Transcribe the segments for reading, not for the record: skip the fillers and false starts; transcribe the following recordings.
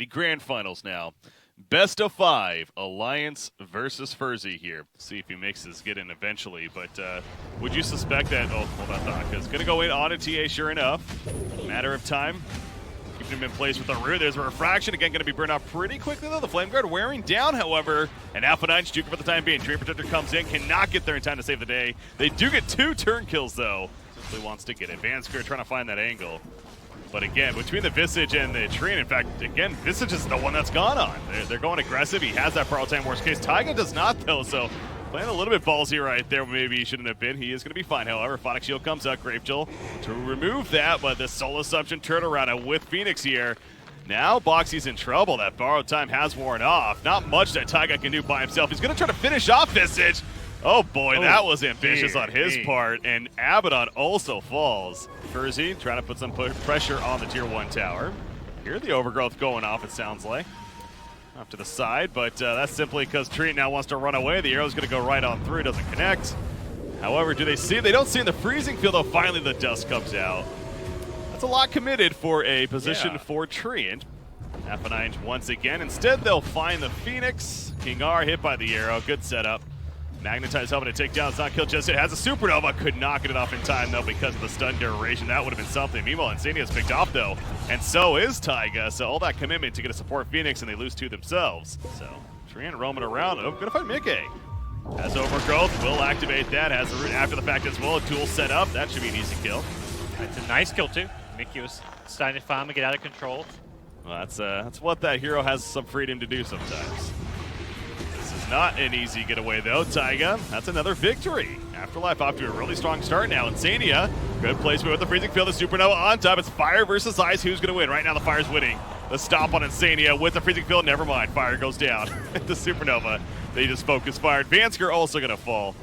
the grand finals now. Best of 5, Alliance versus Ferzee here. See if he makes his get in eventually, but would you suspect that, oh, hold on, thought, because going to go in on a TA sure enough. Matter of time. Keeping him in place with the rear. There's a refraction. Again, going to be burned off pretty quickly, though. The Flame Guard wearing down, however. And Alpha 9 Juke for the time being. Dream Protector comes in, cannot get there in time to save the day. They do get 2 turn kills, though. Simply wants to get it. Vansker trying to find that angle. But again, between the Visage and the Treant, in fact, again, Visage is the one that's gone on. They're going aggressive. He has that Power Time worst case. Taiga does not, though, so playing a little bit ballsy right there. Maybe he shouldn't have been. He is going to be fine, however. Phonic Shield comes out. Grave Chill to remove that, but the Soul Assumption turnaround with Phoenix here. Now Boxy's in trouble. That borrowed time has worn off. Not much that Taiga can do by himself. He's going to try to finish off Visage. Oh boy, that was ambitious on his part, and Abaddon also falls. Ferzee trying to put some pressure on the Tier 1 tower. Here the Overgrowth going off, it sounds like. Off to the side, but that's simply because Treant now wants to run away. The arrow's going to go right on through, doesn't connect. However, do they see? They don't see in the freezing field, though. Finally the dust comes out. That's a lot committed for a position for Treant. Alpha 9 once again. Instead, they'll find the Phoenix. King R hit by the arrow. Good setup. Magnetized helping to take down. It's not killed just yet. Has a Supernova. Could not get it off in time, though, because of the stun duration. That would have been something. Meanwhile, Insania's picked off, though. And so is Taiga. So all that commitment to get a support Phoenix, and they lose 2 themselves. So Treant roaming around. Oh, gonna find Mickey. Has Overgrowth. Will activate that. Has the root after the fact as well. A tool set up. That should be an easy kill. It's a nice kill, too. Mickey was starting to farm and get out of control. Well, that's what that hero has some freedom to do sometimes. Not an easy getaway, though. Taiga, that's another victory. Afterlife off to a really strong start now. Insania, good placement with the freezing field. The Supernova on top. It's Fire versus Ice. Who's going to win? Right now, the Fire's winning. The stop on Insania with the freezing field. Never mind. Fire goes down. The Supernova, they just focus fired. Vansker also going to fall.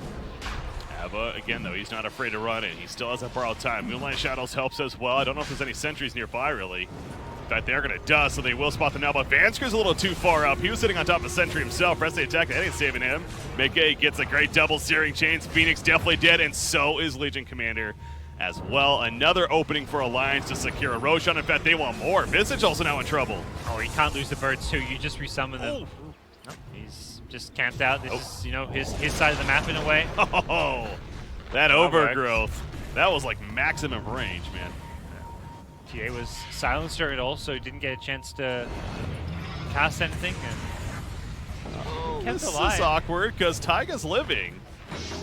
Ava, again, though, he's not afraid to run it. He still has that borrowed time. Moonlight Shadows helps as well. I don't know if there's any sentries nearby, really. In fact, they're going to dust, so they will spot them now, but Vansker's a little too far up. He was sitting on top of Sentry himself. Press the attack, that ain't saving him. Mickey gets a great double searing chains. Phoenix definitely dead, and so is Legion Commander as well. Another opening for Alliance to secure a Roshan. In fact, they want more. Visage also now in trouble. Oh, he can't lose the birds, too. You just resummon them. No, he's just camped out. This is, you know, his side of the map in a way. Oh, that Overgrowth. That was like maximum range, man. TA was silenced it also, didn't get a chance to cast anything. And this is awkward because Taiga's living.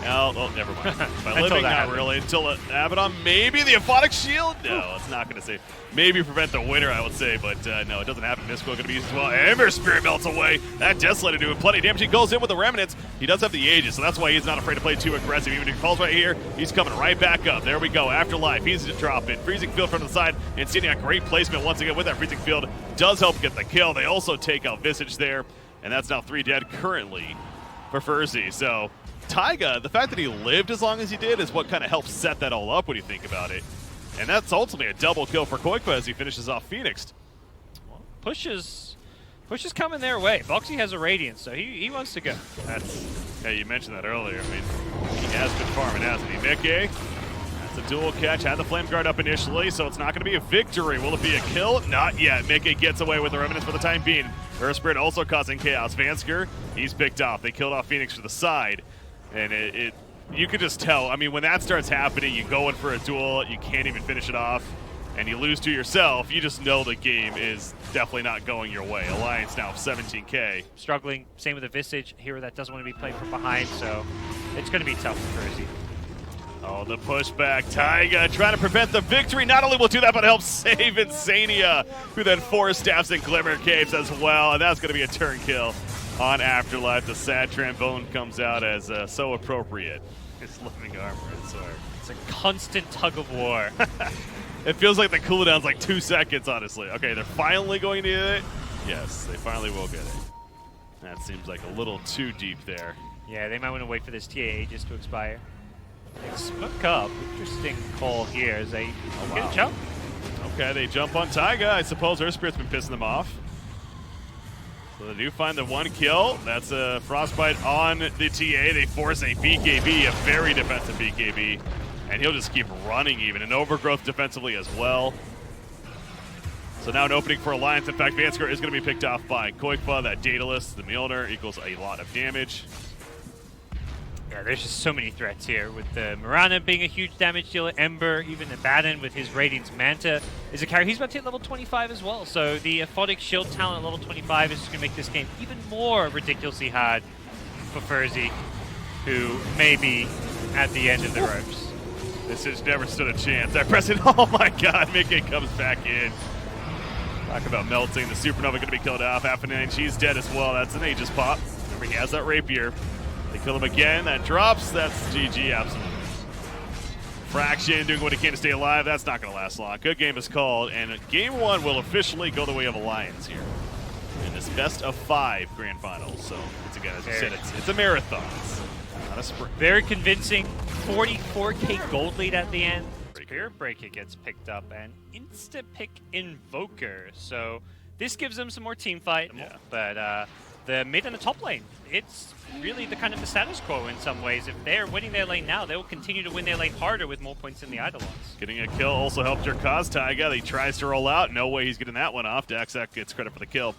Oh, never mind. By living, not really. Until Abaddon, maybe the Aphotic Shield? No, it's not going to save. Maybe prevent the winner, I would say, but no, it doesn't happen. Mystical going to be used as well. Ember Spirit melts away. That Desolator doing plenty of damage. He goes in with the Remnants. He does have the Aegis, so that's why he's not afraid to play too aggressive. Even if he falls right here, he's coming right back up. There we go. Afterlife, he's to drop it. Freezing Field from the side. And seeing a great placement once again with that Freezing Field. Does help get the kill. They also take out Visage there, and that's now 3 dead currently for Ferzee. So Taiga, the fact that he lived as long as he did is what kind of helps set that all up when you think about it. And that's ultimately a double kill for Koikva as he finishes off Phoenix. Well, push is coming their way. Boxy has a Radiance, so he wants to go. Yeah, you mentioned that earlier. I mean, he has been farming, hasn't he? Mickey, that's a dual catch. Had the Flame Guard up initially, so it's not going to be a victory. Will it be a kill? Not yet. Mickey gets away with the Remnants for the time being. Earth Spirit also causing chaos. Vansker, he's picked off. They killed off Phoenix to the side. And you could just tell. I mean, when that starts happening, you go in for a duel, you can't even finish it off, and you lose to yourself, you just know the game is definitely not going your way. Alliance now 17K. Struggling, same with the Visage. Hero that doesn't want to be played from behind, so it's going to be tough for Ferzee. Oh, the pushback. Taiga trying to prevent the victory. Not only will do that, but help save Insania, who then 4 staffs in Glimmer Caves as well, and that's going to be a turn kill on Afterlife. The sad trombone comes out as so appropriate. His living armor, I swear. It's a constant tug of war. It feels like the cooldown's like 2 seconds, honestly. Okay, they're finally going to get it. Yes, they finally will get it. That seems like a little too deep there. Yeah, they might want to wait for this TA Aegis to expire. They smoke up. Interesting call here as they get a jump. Okay, they jump on Taiga. I suppose Earth Spirit's been pissing them off. So they do find the 1 kill. That's a Frostbite on the TA. They force a BKB, a very defensive BKB. And he'll just keep running even. An Overgrowth defensively as well. So now an opening for Alliance. In fact, Vansker is going to be picked off by Koikfa. That Daedalus, the Mjolnir, equals a lot of damage. Yeah, there's just so many threats here, with the Mirana being a huge damage dealer, Ember, even Abaddon with his Radiant's Manta is a carry. He's about to hit level 25 as well, so the Aphotic Shield talent at level 25 is just going to make this game even more ridiculously hard for Ferzee, who may be at the end of the ropes. This has never stood a chance. I press it. Oh my god, Mickey comes back in. Talk about melting. The Supernova going to be killed off. Half-9, she's dead as well. That's an Aegis pop. Remember, he has that Rapier. They kill him again. That drops. That's GG, absolutely. Fraction doing what he can to stay alive. That's not going to last long. Good game is called, and game 1 will officially go the way of Alliance here in this best of 5 grand finals. So, once again, as I said, it's a marathon. It's not a sprint. Very convincing. 44k gold lead at the end. Spirit Breaker gets picked up and insta-pick Invoker. So this gives them some more team fight. Yeah. But the mid and the top lane, it's really the kind of the status quo in some ways. If they're winning their lane now, they will continue to win their lane harder with more points in the Eidolons. Getting a kill also helped your cause, Taiga. He tries to roll out. No way he's getting that one off. Daxak gets credit for the kill.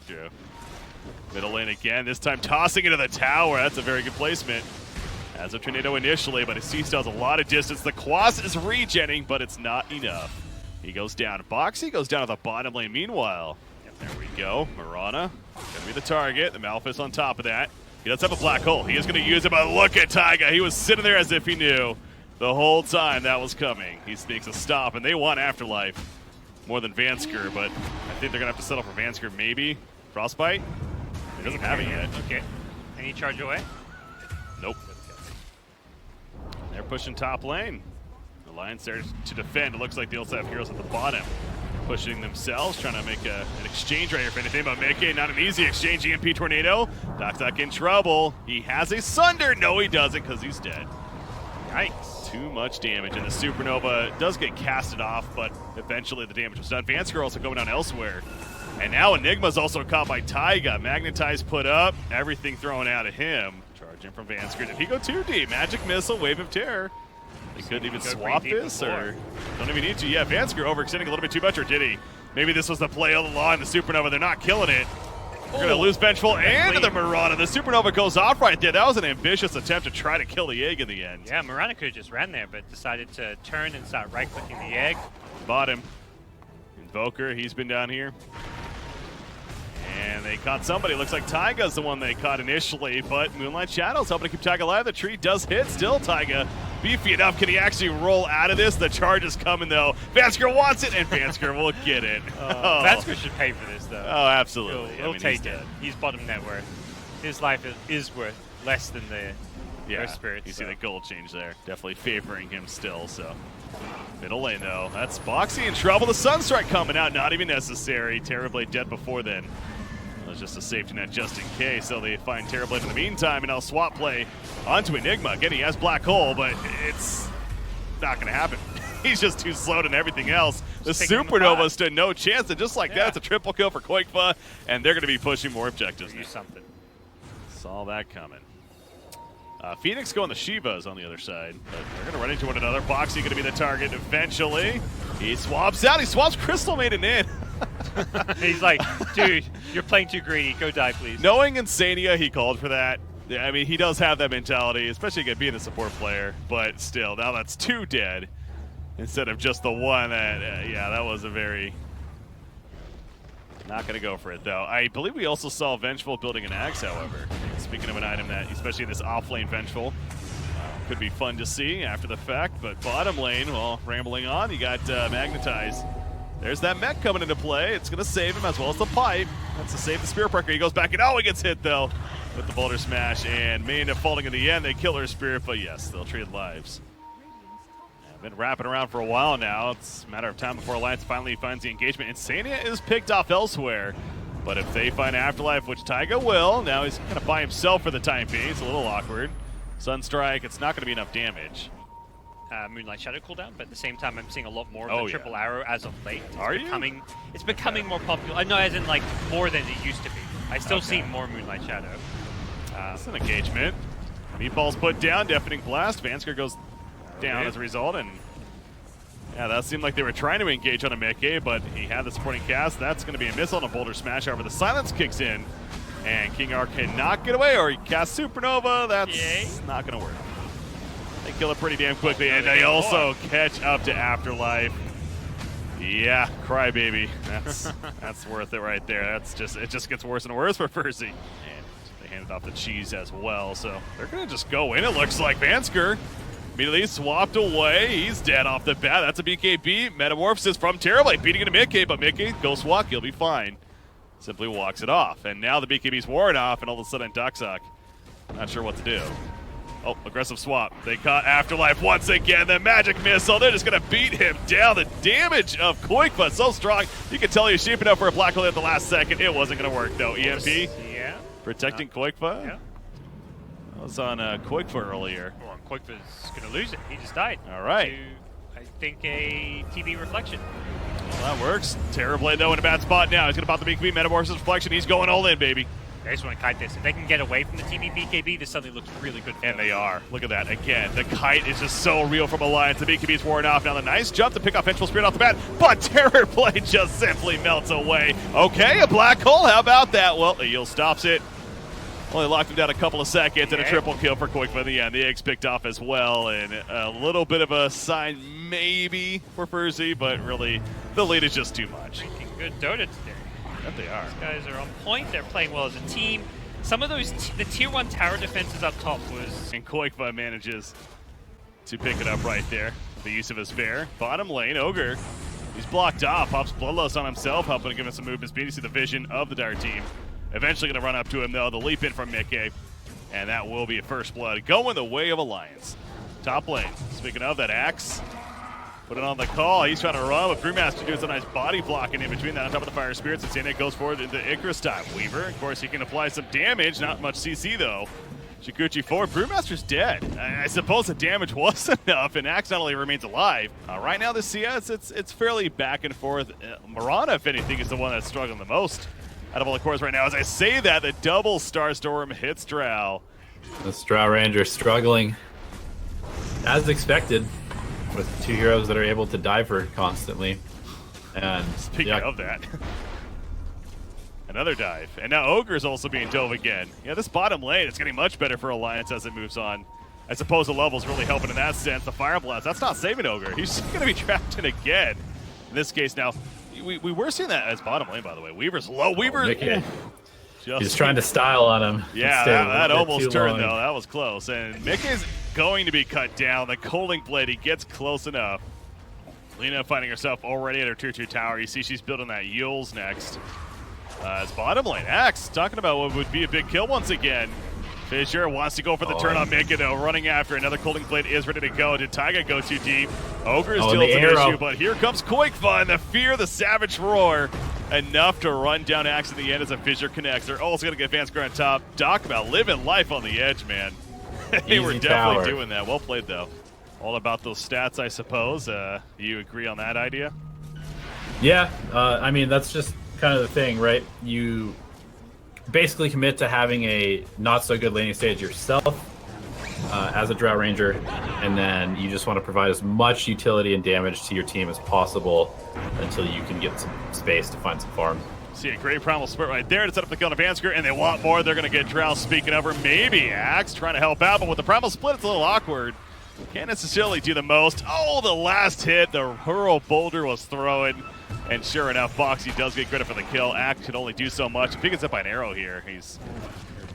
Middle lane again, this time tossing into the tower. That's a very good placement. As a tornado initially, but his C still has a lot of distance. The Quas is regenning, but it's not enough. He goes down. Boxy goes down to the bottom lane. Meanwhile, there we go. Mirana gonna be the target. The Malphus on top of that. He does have a black hole. He is gonna use it, but look at Taiga. He was sitting there as if he knew the whole time that was coming. He makes a stop, and they want Afterlife more than Vansker, but I think they're gonna have to settle for Vansker. Maybe Frostbite. He doesn't have it yet. Okay. Any charge away? Nope. They're pushing top lane. Alliance there to defend. It looks like they also have heroes at the bottom pushing themselves, trying to make an exchange right here for anything, but Mickey, not an easy exchange. EMP Tornado. Doc in trouble. He has a Sunder. No, he doesn't, because he's dead. Yikes. Too much damage, and the Supernova does get casted off, but eventually the damage was done. Vansker also going down elsewhere. And now Enigma's also caught by Taiga. Magnetize put up, everything thrown out at him. Charging from Vansker. Did he go too deep? Magic Missile, Wave of Terror. They couldn't even swap this, or don't even need to. Yeah, Vansker overextending a little bit too much, or did he? Maybe this was the play all along. The Supernova, they're not killing it. They're going to lose Vengeful and the Mirana. The Supernova goes off right there. That was an ambitious attempt to try to kill the egg in the end. Yeah, Mirana could have just ran there, but decided to turn and start right-clicking the egg. Bottom. Invoker, he's been down here. And they caught somebody. Looks like Taiga's the one they caught initially, but Moonlight Shadow's helping to keep Taiga alive. The tree does hit. Still Taiga beefy enough. Can he actually roll out of this? The charge is coming, though. Vansker wants it, and Vansker will get it. Vansker should pay for this, though. Oh, absolutely. He'll take it. He's bottom net worth. His life is worth less than the Spirit. You see the gold change there. Definitely favoring him still, so. Middle lane, though. That's Boxy in trouble. The Sunstrike coming out. Not even necessary. Terrorblade dead before then. It was just a safety net just in case. So they find Terrorblade in the meantime, and now swap play onto Enigma. Again, he has Black Hole, but it's not going to happen. He's just too slow than everything else. The Supernova stood no chance, and just like that, it's a triple kill for Koikfa, and they're going to be pushing more objectives now. Something. Saw that coming. Phoenix going the Shivas on the other side, but they're going to run into one another. Boxy going to be the target eventually. He swaps out. He swaps Crystal Maiden in. He's like, dude, you're playing too greedy. Go die, please. Knowing Insania, he called for that. Yeah, I mean, he does have that mentality, especially again being a support player. But still, now that's 2 dead instead of just the 1. Yeah, that was a very... Not going to go for it, though. I believe we also saw Vengeful building an axe, however. Speaking of an item that, especially in this off-lane Vengeful, could be fun to see after the fact. But bottom lane, well, rambling on, you got Magnetize. There's that mech coming into play. It's going to save him as well as the pipe. That's to save the Spirit Breaker. He goes back and, oh, he gets hit, though, with the Boulder Smash. And may end up falling in the end. They kill her Spirit, but yes, they'll trade lives. Been wrapping around for a while now. It's a matter of time before Alliance finally finds the engagement. Insania is picked off elsewhere, but if they find Afterlife, which Taiga will, now he's kind of by himself for the time being. It's a little awkward. Sunstrike, it's not going to be enough damage. Moonlight Shadow cooldown, but at the same time, I'm seeing a lot more of the triple arrow as of late. It's becoming more popular. No, as in like more than it used to be. I still see more Moonlight Shadow. It's an engagement. Meatball's put down, deafening blast. Vansker goes down as a result, and Yeah, that seemed like they were trying to engage on a Mickey, but he had the supporting cast. That's going to be a miss on a Boulder Smash. However, the silence kicks in, and King R cannot get away, or he casts Supernova. That's not going to work. They kill it pretty damn quickly, and they also catch up to Afterlife. Yeah, crybaby. That's worth it right there. It just gets worse and worse for Ferzee. And they handed off the cheese as well, so they're going to just go in, it looks like. Vansker immediately swapped away. He's dead off the bat. That's a BKB. Metamorphosis from Terrorblade, beating into Mickey, but Mickey, Ghost Walk, he'll be fine. Simply walks it off. And now the BKB's worn off, and all of a sudden Ducksuck, not sure what to do. Oh, aggressive swap. They caught Afterlife once again. The magic missile. They're just going to beat him down. The damage of Koikva so strong. You can tell he's shaping up for a black hole at the last second. It wasn't going to work, though. EMP. Yeah. Protecting Koikva. Yeah. I was on Koikva earlier. Well, Koikva's going to lose it. He just died. All right. To, I think, a TV reflection. Well, that works. Terrorblade, though, in a bad spot now. He's going to pop the BKB. Metamorphosis reflection. He's going all in, baby. They just want to kite this. If they can get away from the TV BKB, this suddenly looks really good. And they are. Look at that. Again, the kite is just so real from Alliance. The BKB's worn off. Now the nice jump to pick off Vengeful Spirit off the bat, but Terrorblade just simply melts away. Okay, a black hole. How about that? Well, the Eel stops it. Only locked him down a couple of seconds, and a triple kill for Koikva in the end. The Eggs picked off as well, and a little bit of a sign maybe for Ferzee, but really the lead is just too much. Making good Dota today. That they are. These guys are on point. They're playing well as a team. Some of those, the tier 1 tower defenses up top was... And Koikva manages to pick it up right there. The use of his bear. Bottom lane, Ogre. He's blocked off. Pops Bloodlust on himself, helping to give him some movement speed. You see the vision of the Dire team. Eventually going to run up to him, though. The leap in from Mickey. And that will be a first blood. Going the way of Alliance. Top lane. Speaking of that, Axe. Put it on the call. He's trying to run, but Brewmaster doing some nice body blocking in between that on top of the Fire Spirits. And Sandek goes forward into Icarus time. Weaver, of course, he can apply some damage. Not much CC, though. Shikuchi forward. Brewmaster's dead. I suppose the damage was enough, and Axe not only remains alive. Right now, this CS, it's fairly back and forth. Mirana, if anything, is the one that's struggling the most out of all the cores right now. As I say that, the double Starstorm hits Drow. The Drow Ranger struggling, as expected, with two heroes that are able to diver constantly. And speaking of that, another dive. And now Ogre's also being dove again. Yeah, this bottom lane is getting much better for Alliance as it moves on. I suppose the level's really helping in that sense. The Fire Blast, that's not saving Ogre. He's going to be trapped in again. In this case now, we were seeing that as bottom lane, by the way. Weaver's low. Weaver. He's trying to style on him. Yeah, that almost turned, though. That was close. And Mickey's going to be cut down. The Colding Blade, he gets close enough. Lena finding herself already at her tier 2 tower. You see she's building that Yules next. It's bottom lane. Axe talking about what would be a big kill once again. Fissure wants to go for the turn on Mickey, though. Running after another Colding Blade is ready to go. Did Taiga go too deep? Ogre is still an issue, but here comes Koikva and the fear, the savage roar. Enough to run down Axe in the end as a Fissure connects. They're also going to get Vansker on top. Talk about living life on the edge, man. They were definitely doing that. Well played, though. All about those stats, I suppose. Do you agree on that idea? Yeah, I mean, that's just kind of the thing, right? You basically commit to having a not-so-good laning stage yourself as a Drow Ranger, and then you just want to provide as much utility and damage to your team as possible until you can get some space to find some farm. See a great primal split right there to set up the kill on Vansker, and they want more. They're going to get Drow speaking of her. Maybe Axe trying to help out, but with the primal split, it's a little awkward. Can't necessarily do the most. Oh, the last hit, the hurl boulder was throwing. And sure enough, Foxy does get credit for the kill. Axe can only do so much. If he gets up by an arrow here, he's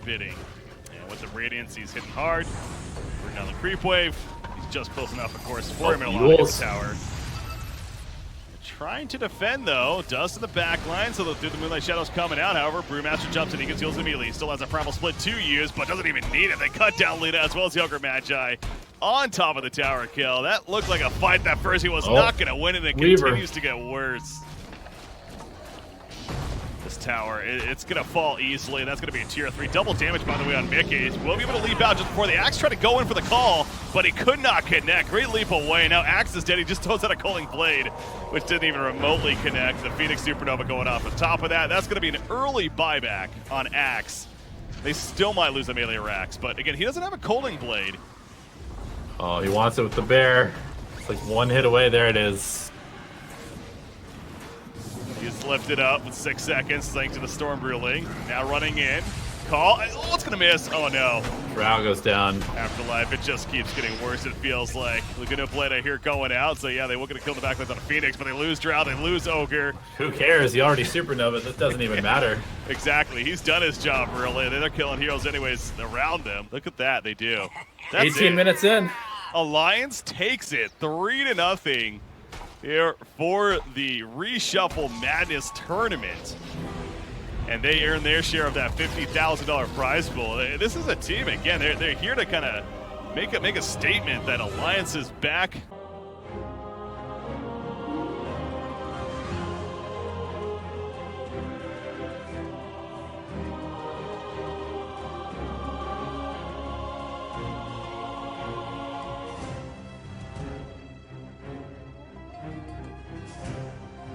bidding. And with the Radiance, he's hitting hard. Bring down the creep wave. He's just close enough, of course, for him to lock his tower. Trying to defend, though. Dust in the back line, so the Moonlight Shadow's coming out. However, Brewmaster jumps in. He gets heals immediately. Still has a primal split to use, but doesn't even need it. They cut down Lita as well as the Ogre Magi on top of the tower kill. That looked like a fight that Ferzee was not going to win, and it continues to get worse. This tower, it's going to fall easily, and that's going to be a tier 3. Double damage, by the way, on Mickey. Will be able to leap out just before the Axe tried to go in for the call, but he could not connect. Great leap away. Now Axe is dead. He just throws out a Colding Blade, which didn't even remotely connect. The Phoenix Supernova going off. On top of that, that's going to be an early buyback on Axe. They still might lose a melee Axe, but again, he doesn't have a Colding Blade. Oh, he wants it with the bear. It's like one hit away. There it is. He's lifted up with 6 seconds thanks to the Storm Brewling. Now running in. Call. Oh, it's going to miss. Oh, no. Drow goes down. Afterlife, it just keeps getting worse, it feels like. Laguna Plata here going out. So, yeah, they were going to kill the backlines on a Phoenix, but they lose Drow, they lose Ogre. Who cares? He already supernova. This doesn't even matter. Exactly. He's done his job, really. They're killing heroes anyways around them. Look at that. They do. That's 18 it. minutes in. Alliance takes it 3-0 here for the Reshuffle Madness tournament. And they earn their share of that $50,000 prize pool. This is a team, again, they're here to kind of make a statement that Alliance is back